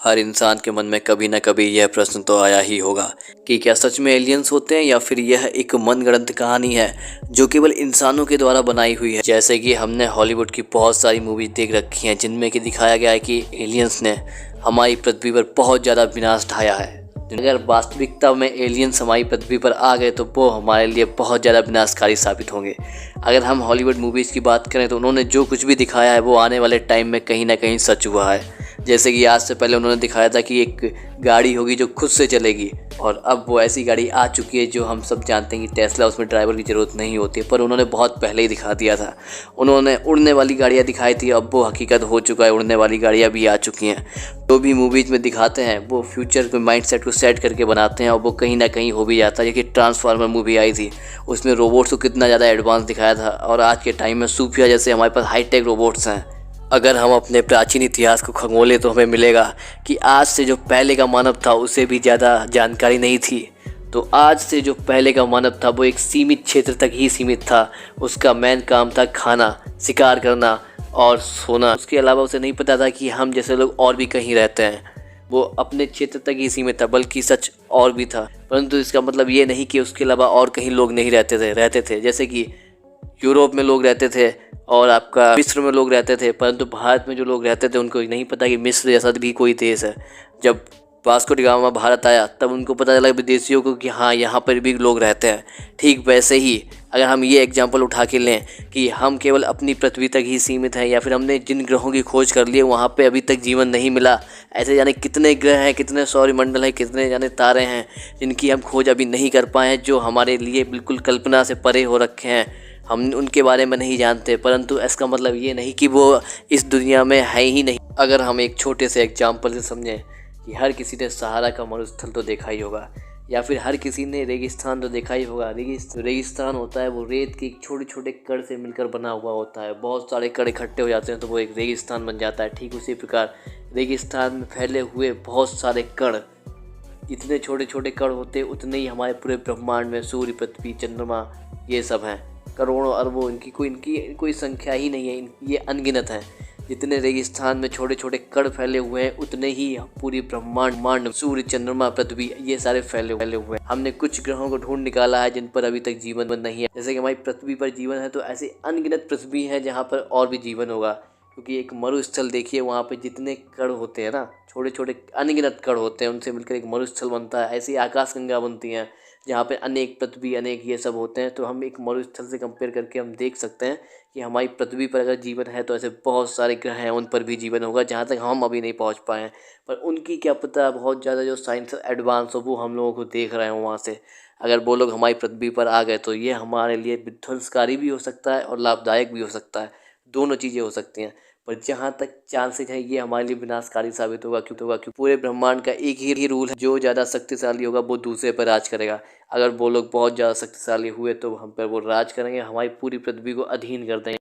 हर इंसान के मन में कभी न कभी यह प्रश्न तो आया ही होगा कि क्या सच में एलियंस होते हैं या फिर यह एक मनगढ़ंत कहानी है जो केवल इंसानों के द्वारा बनाई हुई है। जैसे कि हमने हॉलीवुड की बहुत सारी मूवीज देख रखी हैं जिनमें कि दिखाया गया है कि एलियंस ने हमारी पृथ्वी पर बहुत ज़्यादा विनाश ढाया है। अगर वास्तविकता में एलियंस हमारी पृथ्वी पर आ गए तो वो हमारे लिए बहुत ज़्यादा विनाशकारी साबित होंगे। अगर हम हॉलीवुड मूवीज़ की बात करें तो उन्होंने जो कुछ भी दिखाया है वो आने वाले टाइम में कहीं ना कहीं सच हुआ है। जैसे कि आज से पहले उन्होंने दिखाया था कि एक गाड़ी होगी जो खुद से चलेगी, और अब वो ऐसी गाड़ी आ चुकी है जो हम सब जानते हैं कि टेस्ला, उसमें ड्राइवर की ज़रूरत नहीं होती है, पर उन्होंने बहुत पहले ही दिखा दिया था। उन्होंने उड़ने वाली गाड़ियाँ दिखाई थी, अब वो हकीकत हो चुका है, उड़ने वाली गाड़ियाँ भी आ चुकी हैं। जो भी मूवीज़ में दिखाते हैं वो फ्यूचर के माइंडसेट को सेट करके बनाते हैं और वो कहीं ना कहीं हो भी जाता है। जैसे ट्रांसफार्मर मूवी आई थी, उसमें रोबोट्स को कितना ज़्यादा एडवांस दिखाया था, और आज के टाइम में सूफिया जैसे हमारे पास हाईटेक रोबोट्स हैं। अगर हम अपने प्राचीन इतिहास को खंगोलें तो हमें मिलेगा कि आज से जो पहले का मानव था उसे भी ज़्यादा जानकारी नहीं थी। तो आज से जो पहले का मानव था वो एक सीमित क्षेत्र तक ही सीमित था। उसका मेन काम था खाना, शिकार करना और सोना। उसके अलावा उसे नहीं पता था कि हम जैसे लोग और भी कहीं रहते हैं। वो अपने क्षेत्र तक ही सीमित था, बल्कि सच और भी था। परंतु इसका मतलब ये नहीं कि उसके अलावा और कहीं लोग नहीं रहते थे। जैसे कि यूरोप में लोग रहते थे और आपका मिस्र में लोग रहते थे, परंतु भारत में जो लोग रहते थे उनको नहीं पता कि मिस्र जैसा भी कोई देश है। जब वास्को डी गामा भारत आया तब उनको पता चला विदेशियों को कि हाँ, यहाँ पर भी लोग रहते हैं। ठीक वैसे ही अगर हम ये एग्जाम्पल उठा के लें कि हम केवल अपनी पृथ्वी तक ही सीमित हैं, या फिर हमने जिन ग्रहों की खोज कर ली है वहाँ पे अभी तक जीवन नहीं मिला, ऐसे जाने कितने ग्रह हैं, कितने सौरमंडल हैं, कितने जाने तारे हैं जिनकी हम खोज अभी नहीं कर पाए हैं, जो हमारे लिए बिल्कुल कल्पना से परे हो रखे हैं। हम उनके बारे में नहीं जानते, परंतु इसका मतलब ये नहीं कि वो इस दुनिया में है ही नहीं। अगर हम एक छोटे से एग्जाम्पल से समझें कि हर किसी ने सहारा का मरुस्थल तो देखा ही होगा, या फिर हर किसी ने रेगिस्तान तो देखा ही होगा। रेगिस्तान होता है वो रेत के छोटे छोटे कण से मिलकर बना हुआ होता है। बहुत सारे कण इकट्ठे हो जाते हैं तो वो एक रेगिस्तान बन जाता है। ठीक उसी प्रकार रेगिस्तान में फैले हुए बहुत सारे कण, जितने छोटे छोटे कण होते हैं उतने ही हमारे पूरे ब्रह्मांड में सूर्य, पृथ्वी, चंद्रमा ये सब हैं। करोड़ों अरबों, इनकी कोई संख्या ही नहीं है, ये अनगिनत हैं। जितने रेगिस्तान में छोटे छोटे कण फैले हुए हैं उतने ही पूरी ब्रह्मांड, सूर्य, चंद्रमा, पृथ्वी ये सारे फैले हुए हैं। हमने कुछ ग्रहों को ढूंढ निकाला है जिन पर अभी तक जीवन नहीं है। जैसे कि हमारी पृथ्वी पर जीवन है, तो ऐसे अनगिनत पृथ्वी है जहाँ पर और भी जीवन होगा। क्योंकि एक मरुस्थल देखिए, वहाँ पे जितने कण होते हैं ना, छोटे छोटे अनगिनत कण होते हैं, उनसे मिलकर एक मरुस्थल बनता है। ऐसी आकाशगंगा बनती हैं जहाँ पे अनेक पृथ्वी, अनेक ये सब होते हैं। तो हम एक मरुस्थल से कंपेयर करके हम देख सकते हैं कि हमारी पृथ्वी पर अगर जीवन है तो ऐसे बहुत सारे ग्रह हैं उन पर भी जीवन होगा जहाँ तक हम अभी नहीं पहुँच पाए हैं। पर उनकी क्या पता, बहुत ज़्यादा जो साइंस एडवांस हो वो हम लोगों को देख रहे हैं वहाँ से। अगर वो लोग हमारी पृथ्वी पर आ गए तो ये हमारे लिए विध्वंसकारी भी हो सकता है और लाभदायक भी हो सकता है। दोनों चीज़ें हो सकती हैं। पर जहाँ तक चांसेज है ये हमारे लिए विनाशकारी साबित होगा, क्योंकि पूरे ब्रह्मांड का एक ही रूल है, जो ज़्यादा शक्तिशाली होगा वो दूसरे पर राज करेगा। अगर वो लोग बहुत ज़्यादा शक्तिशाली हुए तो हम पर वो राज करेंगे, हमारी पूरी पृथ्वी को अधीन कर देंगे।